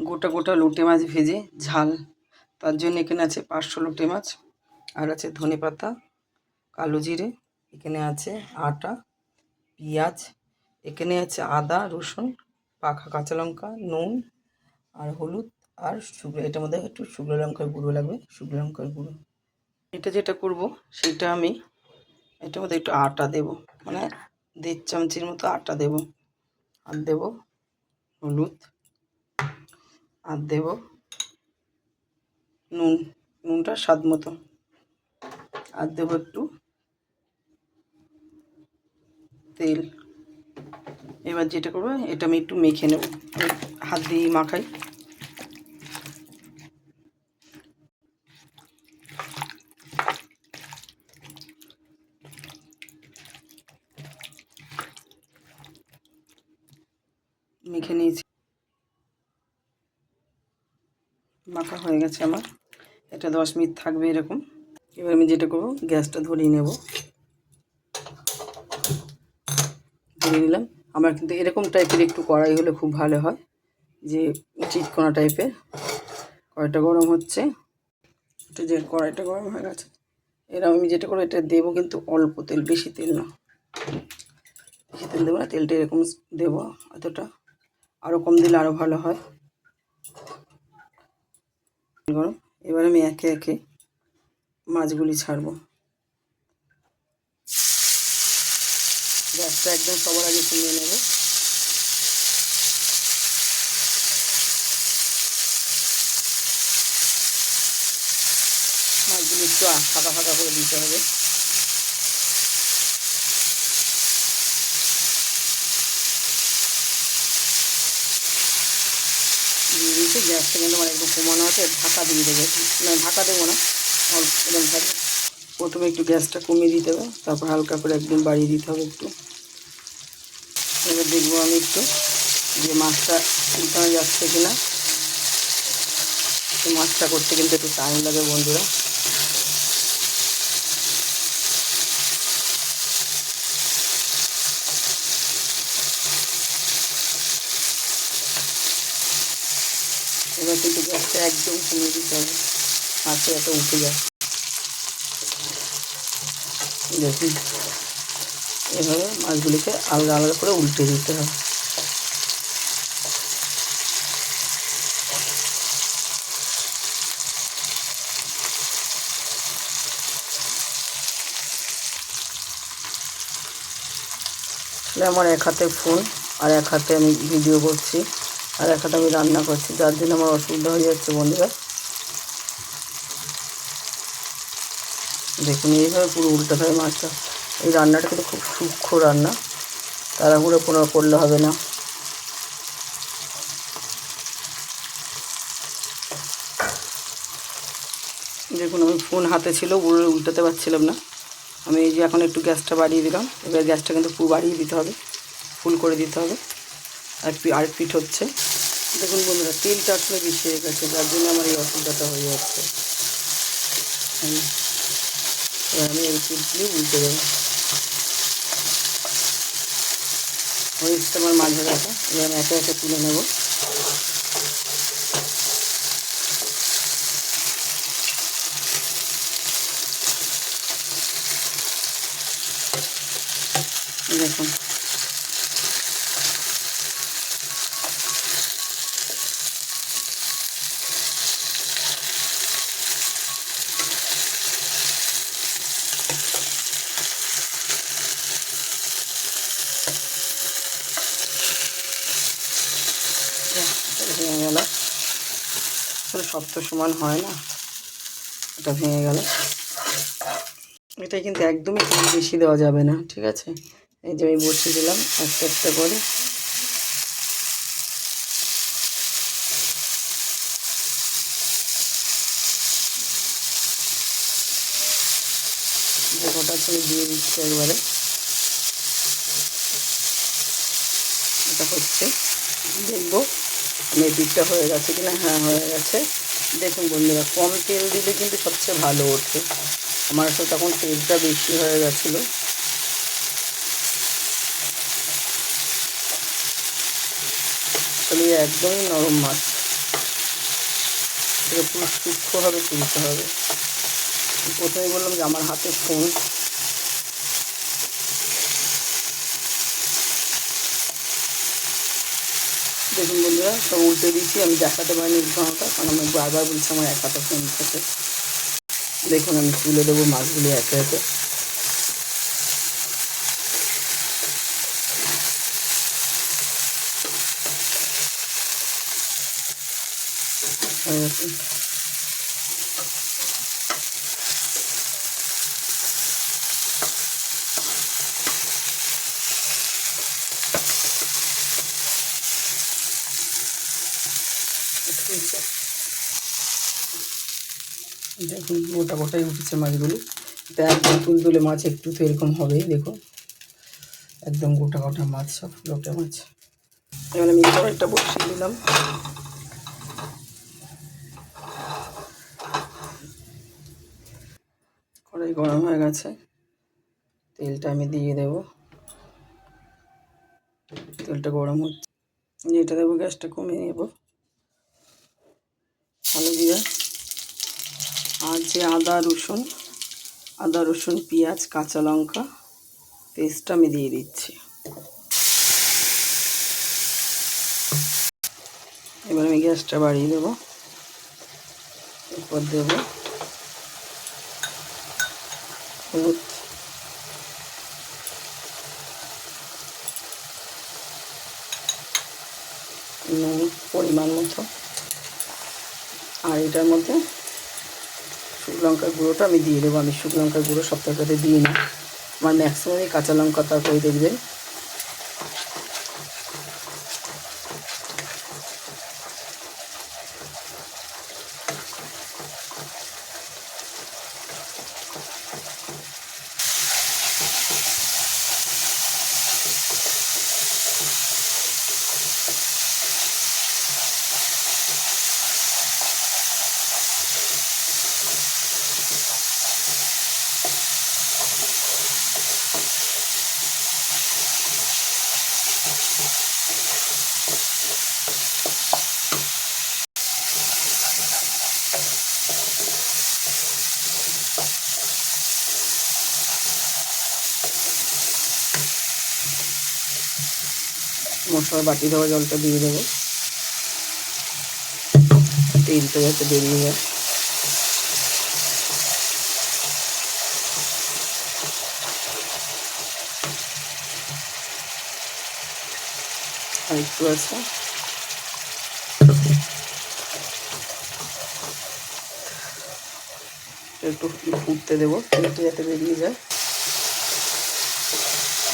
গোটা গোটা লোটে মাছ ভেজে ঝাল, তার জন্য এখানে আছে 500 লোটে মাছ, আর আছে ধনেপাতা, কালো জিরে, এখানে আছে আটা, পেঁয়াজ, এখানে আছে আদা রসুন, পাকা কাঁচা লঙ্কা, নুন আর হলুদ, আর শুকনো, এটার মধ্যে একটু শুকনো লঙ্কার গুঁড়ো লাগবে, শুকনো লঙ্কার গুঁড়ো। এটা যেটা করব সেটা আমি এটার মধ্যে একটু আটা দেব, মানে 1.5 চামচের মতো আটা দেব, আর দেব হলুদ, আর দেব নুন, নুনটা স্বাদ মতো, আর দেব একটু তেল। এবার যেটা করবো এটা আমি একটু মেখে নেব, হাত দিয়ে মাখাই। মেখে নিয়েছি, মাখা হয়ে গেছে আমার। এটা 10 মিনিট থাকবে এরকম। এবার আমি যেটা করবো গ্যাসটা ধরিয়ে নেব, ধরিয়ে নিলাম। আমার কিন্তু এরকম টাইপের একটু কড়াই হলে খুব ভালো হয়, যে চিটকোনা টাইপের। কড়াইটা গরম হচ্ছে, এটা যে কড়াইটা গরম হয়ে গেছে, এরা আমি যেটা করবো এটা দেবো কিন্তু অল্প তেল, বেশি তেল না, বেশি তেল দেবো না, তেলটা এরকম দেবো এতটা, আরও কম দিলে আরও ভালো হয়। গরম, এবার আমি একে একে মাছগুলি ছাড়বো। গ্যাসটা একদম সবার আগে কমিয়ে নেব। মাছগুলি একটু ফাঁকা ফাঁকা করে দিতে হবে। দিয়ে দিয়েছি, গ্যাসটা কিন্তু আমার একটু কমানো আছে, ঢাকা দিয়ে দেবো, না ঢাকা দেবো না, অল্প এরকম থাকবে। প্রথমে একটু গ্যাসটা কমিয়ে দিতে হবে, তারপর হালকা করে একদম বাড়িয়ে দিতে হবে একটু। এবার দেখবো আমি একটু যে মাছটা উল্টানো যাচ্ছে কিনা। মাছটা করতে কিন্তু একটু টাইম লাগে বন্ধুরা। এবার কিন্তু গ্যাসটা একদম কমিয়ে দিতে হবে, মাছে এত উঠে যায়। দেখুন এভাবে মাছগুলিকে আলাদা আলাদা করে উল্টে দিতে হবে। আমার এক হাতে ফোন আর এক হাতে আমি ভিডিও করছি, আর এক হাতে আমি রান্না করছি, যার জন্য আমার অসুবিধা হয়ে যাচ্ছে বন্ধুরা। দেখুন এইভাবে পুরো উল্টাতে হবে মাছটা। এই রান্নাটা কিন্তু খুব সূক্ষ্ম রান্না, তাড়াহুড়ো কোনো করলে হবে না। দেখুন আমি ফোন হাতে ছিল, উল্টাতে পারছিলাম না। আমি এই যে এখন একটু গ্যাসটা বাড়িয়ে দিলাম, এবার গ্যাসটা কিন্তু পুরো বাড়িয়ে দিতে হবে, ফুল করে দিতে হবে। আরেক পিঠ হচ্ছে। দেখুন বন্ধুরা তেলটা আসলে বেশি হয়ে গেছে, যার জন্য আমার এই অসুবিধাটা হয়ে যাচ্ছে। এবার আমি এই পিঠগুলি উল্টে দেবো। হয়েছে আমার মাছ ভাজাটা, এবার আমি একে একে তুলে নেব। দেখুন ভেঙে গেল, আসলে সব তো সমান হয় না, এটা ভেঙে গেল। এটা কিন্তু একদমই তেল বেশি দেওয়া যাবে না, ঠিক আছে। এই যে আমি বসিয়ে দিলাম একটা একটা করে। যে কটা আছে আমি দিয়ে দিচ্ছি একবারে। এটা হচ্ছে, দেখবো আমি পিঠটা হয়ে গেছে কিনা। হ্যাঁ হয়ে গেছে। দেখুন বন্ধুরা কম তেল দিলে কিন্তু সবচেয়ে ভালো ওঠে। আমার আসলে তখন তেলটা বেশি হয়ে গেছিলো। আসলে একদমই নরম মাছ, সেটা পুরো সূক্ষ্মভাবে তুলতে হবে। প্রথমে বললাম যে আমার হাতে ফোন, দেখুন বন্ধুরা সব উল্টে দিয়েছি। আমি দেখাতে পারিনি উল্টানোটা, কারণ আমি বারবার বলছি আমার এক হাতে ফোন থাকে। দেখুন আমি তুলে দেবো মাছগুলি একে একে। দেখুন গোটা গোটাই উঠেছে মাছগুলি। এটা একদম তুলতুলে মাছ, একটু তো এরকম হবেই। দেখুন একদম গোটা গোটা মাছ, সব লোটে মাছ। এবার আমি কড়াইটা বসিয়ে দিলাম। কড়াই গরম হয়ে গেছে, তেলটা আমি দিয়ে দেব। তেলটা গরম হচ্ছে, যেটা দেবো গ্যাসটা কমিয়ে নেব। কালো জিরা আর যে আদা রসুন পেঁয়াজ কাঁচা লঙ্কা পেস্টটা আমি দিয়ে দিচ্ছি। এবার আমি গ্যাসটা বাড়িয়ে দেবো। এরপর দেব হলুদ, নুন পরিমাণ মতো, আর এটার মধ্যে শুকনো লঙ্কার গুঁড়োটা আমি দিয়ে দেবো। আমি শুকনো লঙ্কার গুঁড়ো সব তরকারিতে দিই না, আমার ম্যাক্সিমামই কাঁচা লঙ্কা তরকারি দেখবেন। মশলার বাটি দেওয়া জলটা দিয়ে দেবো, তেলটা যাতে বেরিয়ে যায়। আর একটু আছে, একটু ফুটতে দেবো, তেলটা যাতে বেরিয়ে যায়।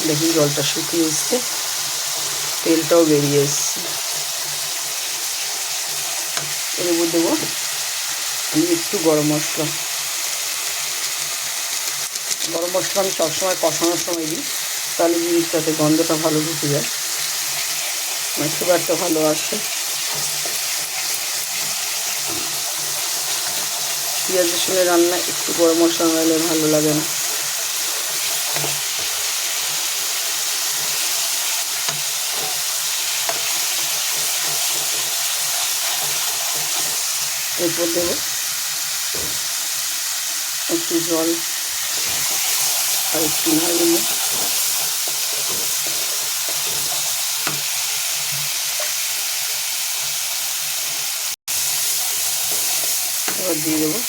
দেখুন জলটা শুকিয়ে এসছে, তেলটাও বেরিয়ে এসছে। এর উপর দেবো আমি একটু গরম মশলা। আমি সবসময় কষানোর সময় দিই, তাহলে জিনিসটাতে গন্ধটা ভালো ঢুকে যায়, মানে ফ্লেভারটা ভালো আসে। পেঁয়াজ রসুনের রান্না একটু গরম মশলা না হলে ভালো লাগে না। এরপর দেবো একটু জল আর একটু নাড়িয়ে নিয়ে এবার দিয়ে দেবো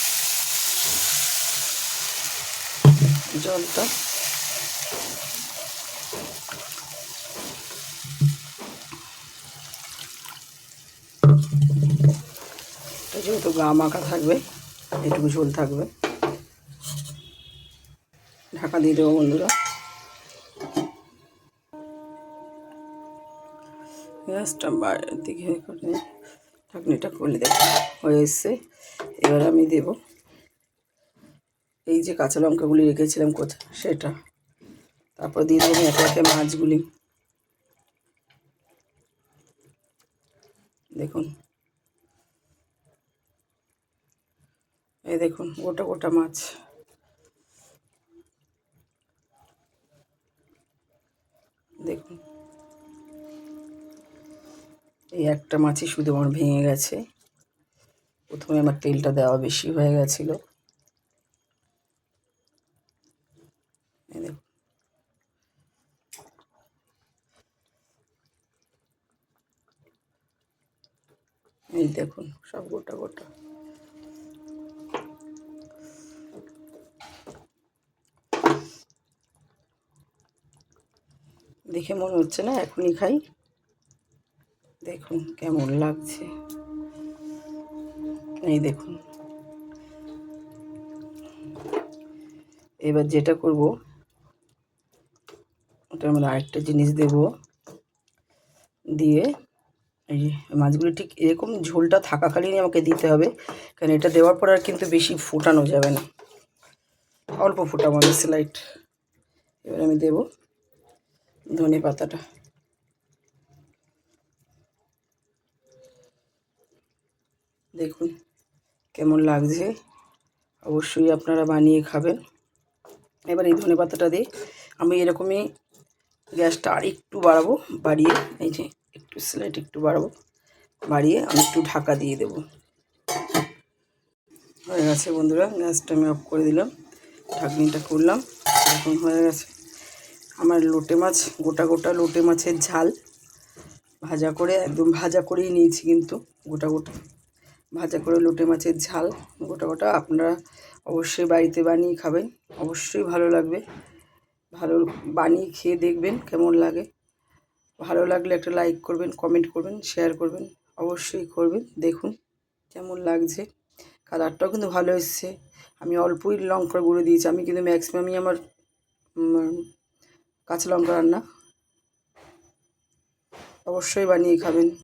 জলটা। যেহেতু গা মাখা থাকবে, এটুকু ঝোল থাকবে, ঢাকা দিয়ে দেবো বন্ধুরা। গ্যাসটা বাইরের দিকে করে ঢাকনিটা খুলে দেখো হয়ে এসছে। এবার আমি দেব এই যে কাঁচা লঙ্কাগুলি রেখেছিলাম কোথায় সেটা, তারপর দিয়ে দেবো একে একে মাছগুলি। দেখুন এই দেখুন গোটা গোটা মাছ। দেখুন এই একটা মাছই শুধু আমার ভেঙে গেছে, প্রথমে আমার তেলটা দেওয়া বেশি হয়ে গেছিলো। এই দেখুন সব গোটা গোটা। দেখে মনে হচ্ছে না এখনই খাই। দেখুন কেমন লাগছে, এই দেখুন। এবার যেটা করব, ওটার মধ্যে আরেকটা জিনিস দেব, দিয়ে এই যে মাছগুলো ঠিক এরকম ঝোলটা থাকাকালীনই আমাকে দিতে হবে, কারণ এটা দেওয়ার পর আর কিন্তু বেশি ফোটানো যাবে না, অল্প ফোটাবো আমি স্লাইড। এবার আমি দেব ধনে পাতাটা। দেখুন কেমন লাগছে, অবশ্যই আপনারা বানিয়ে খাবেন। এবার এই ধনে পাতাটা দিয়ে আমি এরকমই গ্যাসটা আর একটু বাড়াবো, বাড়িয়ে এই যে একটু স্লাইড একটু বাড়াবো, বাড়িয়ে আমি একটু ঢাকা দিয়ে দেব। হয়ে গেছে বন্ধুরা, গ্যাসটা আমি অফ করে দিলাম, ঢাকনিটা করলাম। এখন হয়ে গেছে আমার লোটে মাছ, গোটা গোটা লোটে মাছের ঝাল, ভাজা করে, একদম ভাজা করেই নিয়েছি কিন্তু গোটা গোটা ভাজা করে লোটে মাছের ঝাল গোটা গোটা। আপনারা অবশ্যই বাড়িতে বানিয়ে খাবেন, অবশ্যই ভালো লাগবে। ভালো বানিয়ে খেয়ে দেখবেন কেমন লাগে। ভালো লাগলে একটা লাইক করবেন, কমেন্ট করবেন, শেয়ার করবেন, অবশ্যই করবেন। দেখুন কেমন লাগছে, কালারটাও কিন্তু ভালো এসছে। আমি অল্পই লঙ্কার গুঁড়ো দিয়েছি, আমি কিন্তু ম্যাক্সিমামই আমার কাঁচা লঙ্কা রান্না। অবশ্যই বানিয়ে খাবেন।